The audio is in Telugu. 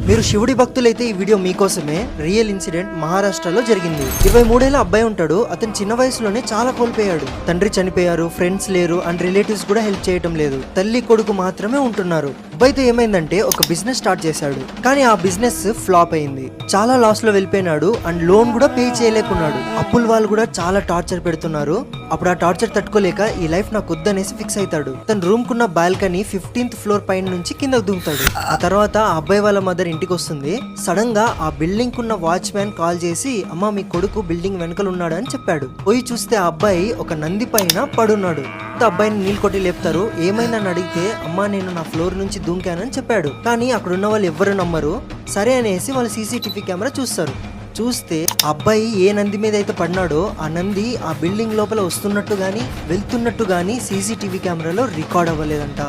మీరు శివుడి భక్తులైతే ఈ వీడియో మీకోసమే. రియల్ ఇన్సిడెంట్ మహారాష్ట్రలో జరిగింది. 23 ఏళ్ల అబ్బాయి ఉంటాడు. అతను చిన్న వయసులోనే చాలా కోల్పోయాడు. తండ్రి చనిపోయారు, ఫ్రెండ్స్ లేరు అండ్ రిలేటివ్స్ కూడా హెల్ప్ చేయటం లేదు. తల్లి కొడుకు మాత్రమే ఉంటున్నారు. అబ్బాయితో ఏమైందంటే ఒక బిజినెస్ స్టార్ట్ చేశాడు. కానీ ఆ బిజినెస్ ఫ్లాప్ అయింది. చాలా లాస్ లో వెళ్ళిపోయినాడు అండ్ లోన్ కూడా పే చేయలేకున్నాడు. అప్పుల వాళ్ళు కూడా చాలా టార్చర్ పెడుతున్నారు. అప్పుడు ఆ టార్చర్ తట్టుకోలేక ఈ లైఫ్ నాకు వద్దనేసి ఫిక్స్ అవుతాడు. తన రూమ్ కున్న బాల్కనీ 15th ఫ్లోర్ పైన నుంచి కిందకు దిగుతాడు. ఆ తర్వాత ఆ అబ్బాయి వాళ్ళ మదర్ ఇంటికి వస్తుంది. సడన్ గా ఆ బిల్డింగ్ కున్న వాచ్మ్యాన్ కాల్ చేసి, అమ్మ మీ కొడుకు బిల్డింగ్ వెనకలు ఉన్నాడు అని చెప్పాడు. పోయి చూస్తే ఆ అబ్బాయి ఒక నంది పైన పడున్నాడు. అబ్బాయిని నీళ్ళు కొట్టి లేపుతారు. ఏమైందని అడిగితే, అమ్మా నేను నా ఫ్లోర్ నుంచి దూకానని చెప్పాడు. కానీ అక్కడ ఉన్న వాళ్ళు ఎవ్వరు నమ్మరు. సరే అనేసి వాళ్ళు సీసీటీవీ కెమెరా చూస్తారు. చూస్తే అబ్బాయి ఏ నంది మీద అయితే పడినాడో ఆ నంది ఆ బిల్డింగ్ లోపల వస్తున్నట్టు గానీ వెళ్తున్నట్టు గానీ సీసీటీవీ కెమెరాలో రికార్డ్ అవ్వలేదంట.